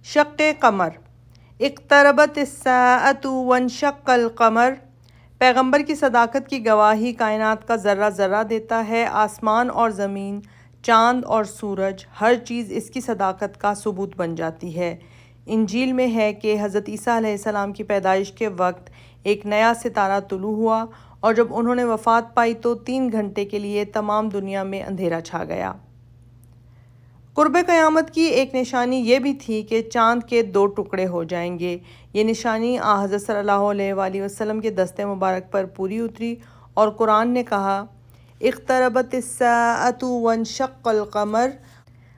شق قمر، اقتربت الساعۃ وانشق القمر۔ پیغمبر کی صداقت کی گواہی کائنات کا ذرہ ذرہ دیتا ہے۔ آسمان اور زمین، چاند اور سورج، ہر چیز اس کی صداقت کا ثبوت بن جاتی ہے۔ انجیل میں ہے کہ حضرت عیسیٰ علیہ السلام کی پیدائش کے وقت ایک نیا ستارہ طلوع ہوا، اور جب انہوں نے وفات پائی تو 3 گھنٹے کے لیے تمام دنیا میں اندھیرا چھا گیا۔ قرب قیامت کی ایک نشانی یہ بھی تھی کہ چاند کے 2 ٹکڑے ہو جائیں گے۔ یہ نشانی حضرت صلی اللہ علیہ وآلہ وسلم کے دست مبارک پر پوری اتری، اور قرآن نے کہا اقتربت الساعۃ وانشق القمر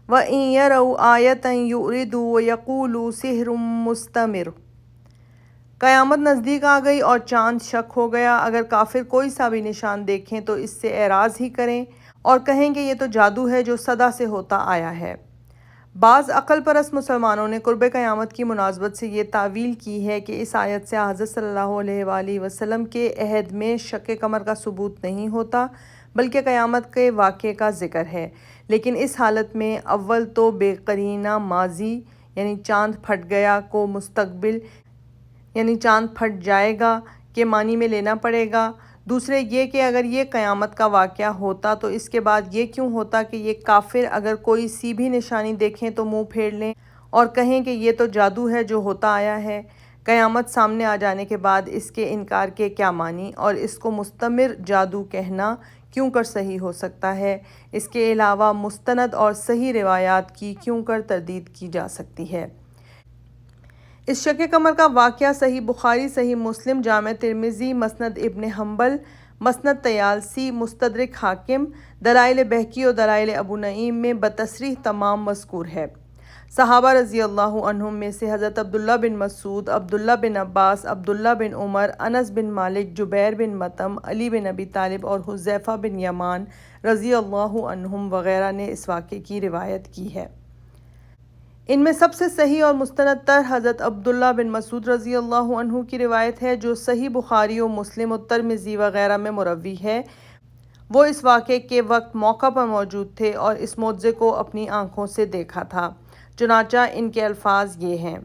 وإن يروا آیۃ یعرضوا ویقولوا سحر مستمر۔ قیامت نزدیک آ گئی اور چاند شک ہو گیا۔ اگر کافر کوئی سا بھی نشان دیکھیں تو اس سے اعراض ہی کریں اور کہیں کہ یہ تو جادو ہے جو صدا سے ہوتا آیا ہے۔ بعض عقل پرست مسلمانوں نے قرب قیامت کی مناسبت سے یہ تاویل کی ہے کہ اس آیت سے حضرت صلی اللہ علیہ وآلہ وسلم کے عہد میں شق قمر کا ثبوت نہیں ہوتا، بلکہ قیامت کے واقعے کا ذکر ہے۔ لیکن اس حالت میں اول تو بے قرینہ ماضی یعنی چاند پھٹ گیا کو مستقبل یعنی چاند پھٹ جائے گا کے معنی میں لینا پڑے گا۔ دوسرے یہ کہ اگر یہ قیامت کا واقعہ ہوتا تو اس کے بعد یہ کیوں ہوتا کہ یہ کافر اگر کوئی سی بھی نشانی دیکھیں تو منہ پھیر لیں اور کہیں کہ یہ تو جادو ہے جو ہوتا آیا ہے۔ قیامت سامنے آ جانے کے بعد اس کے انکار کے کیا معنی، اور اس کو مستمر جادو کہنا کیوں کر صحیح ہو سکتا ہے؟ اس کے علاوہ مستند اور صحیح روایات کی کیوں کر تردید کی جا سکتی ہے؟ اس شق قمر کا واقعہ صحیح بخاری، صحیح مسلم، جامع ترمذی، مسند ابن حنبل، مسند طیالسی، مستدرک حاکم، دلائل بہقی اور دلائل ابو نعیم میں بتصریح تمام مذکور ہے۔ صحابہ رضی اللہ عنہم میں سے حضرت عبداللہ بن مسعود، عبداللہ بن عباس، عبداللہ بن عمر، انس بن مالک، جبیر بن مطعم، علی بن ابی طالب اور حذیفہ بن یمان رضی اللہ عنہم وغیرہ نے اس واقعے کی روایت کی ہے۔ ان میں سب سے صحیح اور مستند تر حضرت عبداللہ بن مسعود رضی اللہ عنہ کی روایت ہے، جو صحیح بخاری و مسلم و ترمذی وغیرہ میں مروی ہے۔ وہ اس واقعے کے وقت موقع پر موجود تھے اور اس معجزے کو اپنی آنکھوں سے دیکھا تھا۔ چنانچہ ان کے الفاظ یہ ہیں: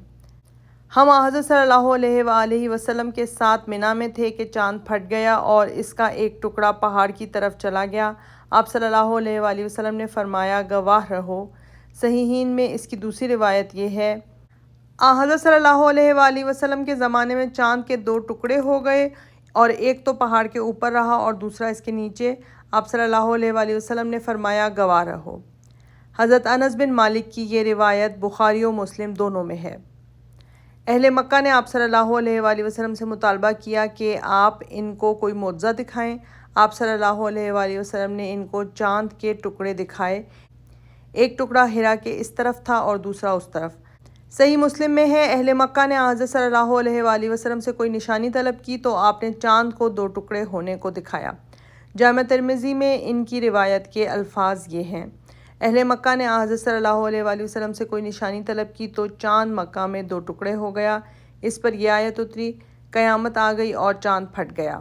ہم حضرت صلی اللہ علیہ وآلہ وسلم کے ساتھ منا میں تھے کہ چاند پھٹ گیا اور اس کا ایک ٹکڑا پہاڑ کی طرف چلا گیا۔ آپ صلی اللہ علیہ وآلہ وسلم نے فرمایا گواہ رہو۔ صحیحین میں اس کی دوسری روایت یہ ہے: حضرت صلی اللہ علیہ وآلہ وسلم کے زمانے میں چاند کے 2 ٹکڑے ہو گئے اور ایک تو پہاڑ کے اوپر رہا اور دوسرا اس کے نیچے۔ آپ صلی اللہ علیہ وآلہ وسلم نے فرمایا گواہ رہو۔ حضرت انس بن مالک کی یہ روایت بخاری و مسلم دونوں میں ہے۔ اہل مکہ نے آپ صلی اللہ علیہ وآلہ وسلم سے مطالبہ کیا کہ آپ ان کو کوئی معجزہ دکھائیں۔ آپ صلی اللہ علیہ وآلہ وسلم نے ان کو چاند کے ٹکڑے دکھائے، ایک ٹکڑا ہرا کے اس طرف تھا اور دوسرا اس طرف۔ صحیح مسلم میں ہے اہل مکہ نے حضرت صلی اللہ علیہ وآلہ وسلم سے کوئی نشانی طلب کی تو آپ نے چاند کو 2 ٹکڑے ہونے کو دکھایا۔ جامع ترمذی میں ان کی روایت کے الفاظ یہ ہیں: اہل مکہ نے حضرت صلی اللہ علیہ وآلہ وسلم سے کوئی نشانی طلب کی تو چاند مکہ میں 2 ٹکڑے ہو گیا۔ اس پر یہ آیت اتری: قیامت آ گئی اور چاند پھٹ گیا۔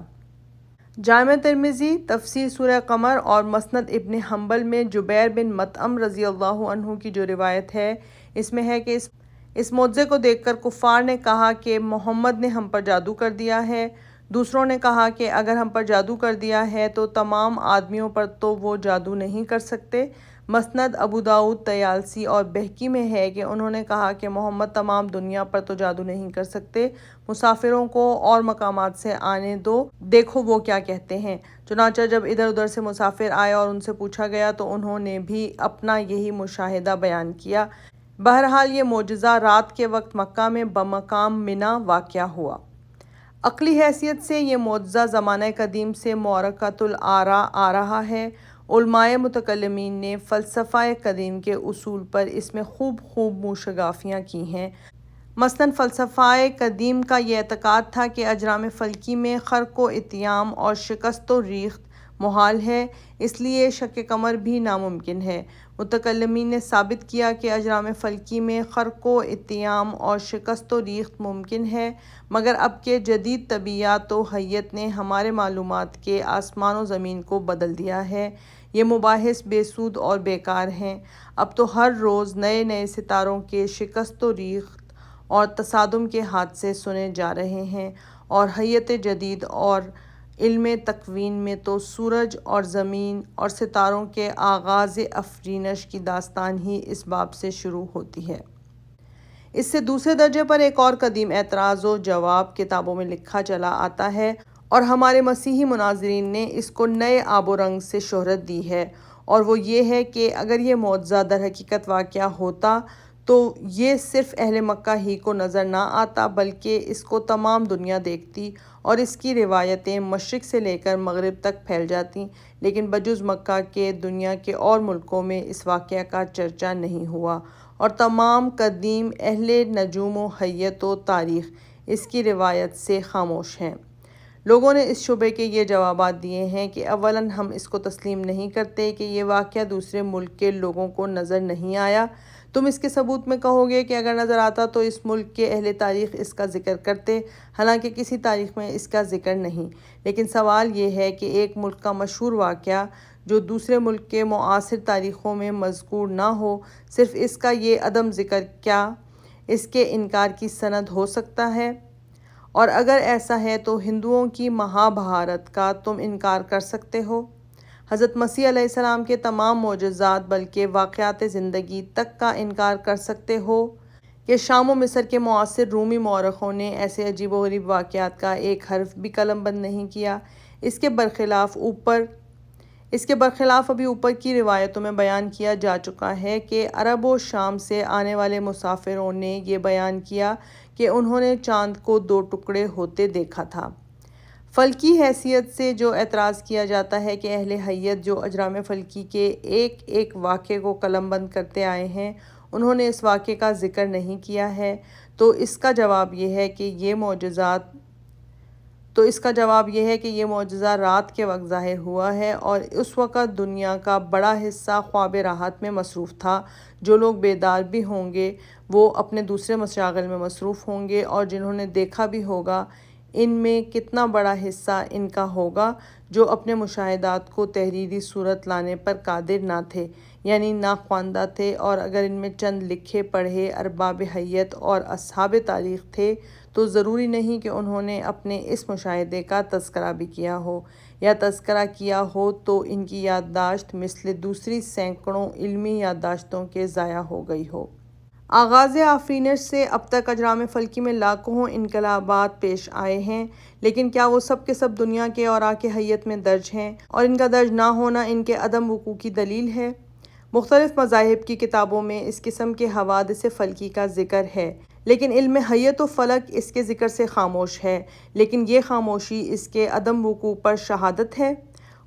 جامع ترمذی، تفسیر سورہ قمر اور مسند ابن حنبل میں جبیر بن مطعم رضی اللہ عنہ کی جو روایت ہے، اس میں ہے کہ اس معجزے کو دیکھ کر کفار نے کہا کہ محمد نے ہم پر جادو کر دیا ہے۔ دوسروں نے کہا کہ اگر ہم پر جادو کر دیا ہے تو تمام آدمیوں پر تو وہ جادو نہیں کر سکتے۔ مسند ابو داؤد، طیالسی اور بہقی میں ہے کہ انہوں نے کہا کہ محمد تمام دنیا پر تو جادو نہیں کر سکتے، مسافروں کو اور مقامات سے آنے دو، دیکھو وہ کیا کہتے ہیں۔ چنانچہ جب ادھر ادھر سے مسافر آئے اور ان سے پوچھا گیا تو انہوں نے بھی اپنا یہی مشاہدہ بیان کیا۔ بہرحال یہ معجزہ رات کے وقت مکہ میں بمقام منا واقع ہوا۔ عقلی حیثیت سے یہ معجزہ زمانہ قدیم سے معرکۃ الآراء آ رہا ہے۔ علماء متکلمین نے فلسفہ قدیم کے اصول پر اس میں خوب موشگافیاں کی ہیں۔ مثلاً فلسفہ قدیم کا یہ اعتقاد تھا کہ اجرام فلکی میں خرق و اطیام اور شکست و ریخت محال ہے، اس لیے شق قمر بھی ناممکن ہے۔ متکلمین نے ثابت کیا کہ اجرام فلکی میں خرق و اتیام اور شکست و ریخت ممکن ہے، مگر اب کے جدید طبیعیات و حیت نے ہمارے معلومات کے آسمان و زمین کو بدل دیا ہے۔ یہ مباحث بے سود اور بیکار ہیں۔ اب تو ہر روز نئے نئے ستاروں کے شکست و ریخت اور تصادم کے حادثے سنے جا رہے ہیں، اور حیت جدید اور علم تکوین میں تو سورج اور زمین اور ستاروں کے آغاز افرینش کی داستان ہی اس باب سے شروع ہوتی ہے۔ اس سے دوسرے درجے پر ایک اور قدیم اعتراض و جواب کتابوں میں لکھا چلا آتا ہے، اور ہمارے مسیحی مناظرین نے اس کو نئے آب و رنگ سے شہرت دی ہے، اور وہ یہ ہے کہ اگر یہ معجزہ در حقیقت واقعہ ہوتا تو یہ صرف اہل مکہ ہی کو نظر نہ آتا، بلکہ اس کو تمام دنیا دیکھتی اور اس کی روایتیں مشرق سے لے کر مغرب تک پھیل جاتیں، لیکن بجز مکہ کے دنیا کے اور ملکوں میں اس واقعہ کا چرچا نہیں ہوا، اور تمام قدیم اہل نجوم و حیت و تاریخ اس کی روایت سے خاموش ہیں۔ لوگوں نے اس شبے کے یہ جوابات دیے ہیں کہ اولاً ہم اس کو تسلیم نہیں کرتے کہ یہ واقعہ دوسرے ملک کے لوگوں کو نظر نہیں آیا۔ تم اس کے ثبوت میں کہو گے کہ اگر نظر آتا تو اس ملک کے اہل تاریخ اس کا ذکر کرتے، حالانکہ کسی تاریخ میں اس کا ذکر نہیں۔ لیکن سوال یہ ہے کہ ایک ملک کا مشہور واقعہ جو دوسرے ملک کے معاصر تاریخوں میں مذکور نہ ہو، صرف اس کا یہ عدم ذکر کیا اس کے انکار کی سند ہو سکتا ہے؟ اور اگر ایسا ہے تو ہندوؤں کی مہابھارت کا تم انکار کر سکتے ہو؟ حضرت مسیح علیہ السلام کے تمام معجزات بلکہ واقعات زندگی تک کا انکار کر سکتے ہو کہ شام و مصر کے معاصر رومی مورخوں نے ایسے عجیب و غریب واقعات کا ایک حرف بھی قلم بند نہیں کیا؟ اس کے برخلاف ابھی اوپر کی روایتوں میں بیان کیا جا چکا ہے کہ عرب و شام سے آنے والے مسافروں نے یہ بیان کیا کہ انہوں نے چاند کو 2 ٹکڑے ہوتے دیکھا تھا۔ فلکی حیثیت سے جو اعتراض کیا جاتا ہے کہ اہل حیت جو اجرام فلکی کے ایک ایک واقعے کو قلم بند کرتے آئے ہیں، انہوں نے اس واقعے کا ذکر نہیں کیا ہے، تو اس کا جواب یہ ہے کہ یہ معجزہ رات کے وقت ظاہر ہوا ہے، اور اس وقت دنیا کا بڑا حصہ خواب راحت میں مصروف تھا۔ جو لوگ بیدار بھی ہوں گے وہ اپنے دوسرے مشاغل میں مصروف ہوں گے، اور جنہوں نے دیکھا بھی ہوگا ان میں کتنا بڑا حصہ ان کا ہوگا جو اپنے مشاہدات کو تحریری صورت لانے پر قادر نہ تھے، یعنی ناخواندہ تھے، اور اگر ان میں چند لکھے پڑھے ارباب حیت اور اصحاب تاریخ تھے تو ضروری نہیں کہ انہوں نے اپنے اس مشاہدے کا تذکرہ بھی کیا ہو، یا تذکرہ کیا ہو تو ان کی یادداشت مثل دوسری سینکڑوں علمی یادداشتوں کے ضائع ہو گئی ہو۔ آغاز آفرینش سے اب تک اجرام فلکی میں لاکھوں انقلابات پیش آئے ہیں، لیکن کیا وہ سب کے سب دنیا کے اوراق حیت میں درج ہیں، اور ان کا درج نہ ہونا ان کے عدم وقوع کی دلیل ہے؟ مختلف مذاہب کی کتابوں میں اس قسم کے حوادث فلکی کا ذکر ہے، لیکن علم حیت و فلک اس کے ذکر سے خاموش ہے، لیکن یہ خاموشی اس کے عدم وقوع پر شہادت ہے۔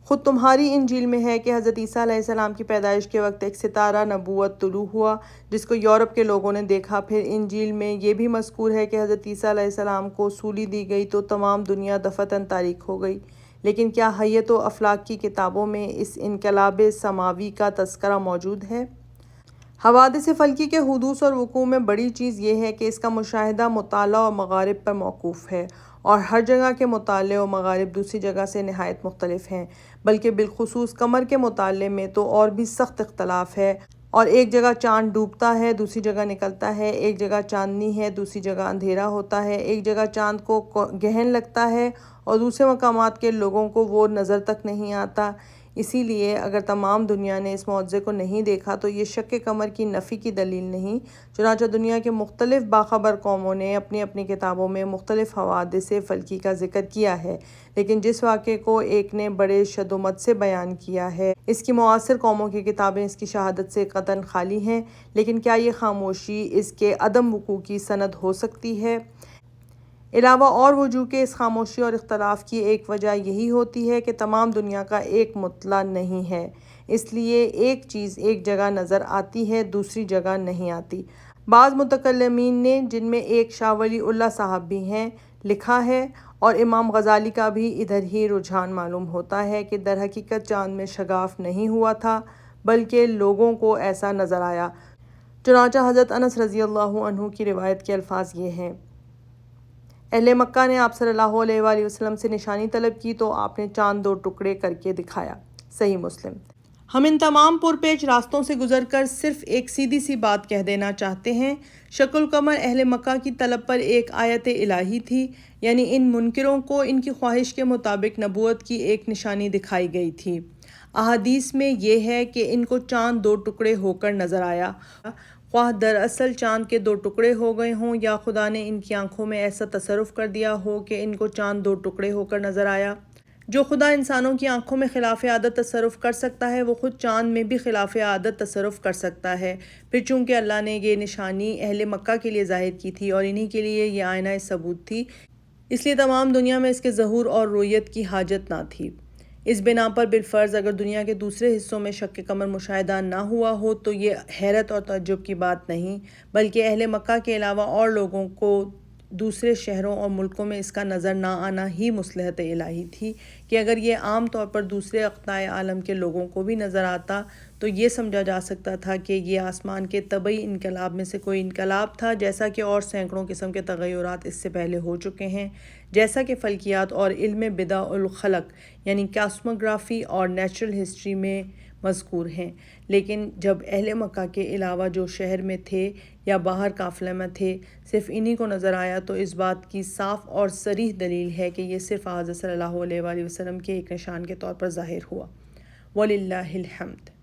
خود تمہاری انجیل میں ہے کہ حضرت عیسیٰ علیہ السلام کی پیدائش کے وقت ایک ستارہ نبوت طلوع ہوا جس کو یورپ کے لوگوں نے دیکھا۔ پھر انجیل میں یہ بھی مذکور ہے کہ حضرت عیسیٰ علیہ السلام کو سولی دی گئی تو تمام دنیا دفعتاً تاریک ہو گئی، لیکن کیا حیت و افلاک کی کتابوں میں اس انقلاب سماوی کا تذکرہ موجود ہے؟ حوادث فلکی کے حدوث اور وقوع میں بڑی چیز یہ ہے کہ اس کا مشاہدہ مطالعہ و مغارب پر موقوف ہے، اور ہر جگہ کے مطالعے و مغارب دوسری جگہ سے نہایت مختلف ہیں، بلکہ بالخصوص قمر کے مطالعے میں تو اور بھی سخت اختلاف ہے، اور ایک جگہ چاند ڈوبتا ہے دوسری جگہ نکلتا ہے، ایک جگہ چاندنی ہے دوسری جگہ اندھیرا ہوتا ہے، ایک جگہ چاند کو گہن لگتا ہے اور دوسرے مقامات کے لوگوں کو وہ نظر تک نہیں آتا۔ اسی لیے اگر تمام دنیا نے اس معجزے کو نہیں دیکھا تو یہ شق قمر کی نفی کی دلیل نہیں۔ چنانچہ دنیا کے مختلف باخبر قوموں نے اپنی اپنی کتابوں میں مختلف حوادث فلکی کا ذکر کیا ہے، لیکن جس واقعے کو ایک نے بڑے شدومت سے بیان کیا ہے، اس کی معاصر قوموں کی کتابیں اس کی شہادت سے قطعاً خالی ہیں۔ لیکن کیا یہ خاموشی اس کے عدم وقوع کی سند ہو سکتی ہے؟ علاوہ اور وجوہ کے اس خاموشی اور اختلاف کی ایک وجہ یہی ہوتی ہے کہ تمام دنیا کا ایک مطلع نہیں ہے، اس لیے ایک چیز ایک جگہ نظر آتی ہے دوسری جگہ نہیں آتی۔ بعض متکلمین نے، جن میں ایک شاہ ولی اللہ صاحب بھی ہیں، لکھا ہے اور امام غزالی کا بھی ادھر ہی رجحان معلوم ہوتا ہے کہ در حقیقت چاند میں شگاف نہیں ہوا تھا بلکہ لوگوں کو ایسا نظر آیا۔ چنانچہ حضرت انس رضی اللہ عنہ کی روایت کے الفاظ یہ ہیں: اہل مکہ نے آپ صلی اللہ علیہ وآلہ وسلم سے نشانی طلب کی تو آپ نے چاند 2 ٹکڑے کر کے دکھایا۔ صحیح مسلم۔ ہم ان تمام پرپیچ راستوں سے گزر کر صرف ایک سیدھی سی بات کہہ دینا چاہتے ہیں۔ شق القمر اہل مکہ کی طلب پر ایک آیت الہی تھی، یعنی ان منکروں کو ان کی خواہش کے مطابق نبوت کی ایک نشانی دکھائی گئی تھی۔ احادیث میں یہ ہے کہ ان کو چاند 2 ٹکڑے ہو کر نظر آیا، خواہ دراصل چاند کے 2 ٹکڑے ہو گئے ہوں یا خدا نے ان کی آنکھوں میں ایسا تصرف کر دیا ہو کہ ان کو چاند 2 ٹکڑے ہو کر نظر آیا۔ جو خدا انسانوں کی آنکھوں میں خلاف عادت تصرف کر سکتا ہے وہ خود چاند میں بھی خلاف عادت تصرف کر سکتا ہے۔ پھر چونکہ اللہ نے یہ نشانی اہل مکہ کے لیے ظاہر کی تھی اور انہی کے لیے یہ آئینہ ثبوت تھی، اس لیے تمام دنیا میں اس کے ظہور اور رویت کی حاجت نہ تھی۔ اس بنا پر بالفرض اگر دنیا کے دوسرے حصوں میں شق قمر مشاہدہ نہ ہوا ہو تو یہ حیرت اور تعجب کی بات نہیں، بلکہ اہل مکہ کے علاوہ اور لوگوں کو دوسرے شہروں اور ملکوں میں اس کا نظر نہ آنا ہی مصلحت الہی تھی کہ اگر یہ عام طور پر دوسرے اقطاع عالم کے لوگوں کو بھی نظر آتا تو یہ سمجھا جا سکتا تھا کہ یہ آسمان کے طبعی انقلاب میں سے کوئی انقلاب تھا، جیسا کہ اور سینکڑوں قسم کے تغیرات اس سے پہلے ہو چکے ہیں، جیسا کہ فلکیات اور علم بدع الخلق یعنی کاسموگرافی اور نیچرل ہسٹری میں مذکور ہیں۔ لیکن جب اہل مکہ کے علاوہ جو شہر میں تھے یا باہر قافلے میں تھے صرف انہی کو نظر آیا تو اس بات کی صاف اور صریح دلیل ہے کہ یہ صرف حضرت صلی اللہ علیہ وآلہ وسلم کے ایک نشان کے طور پر ظاہر ہوا۔ وَلِلَّهِ الْحَمْدُ۔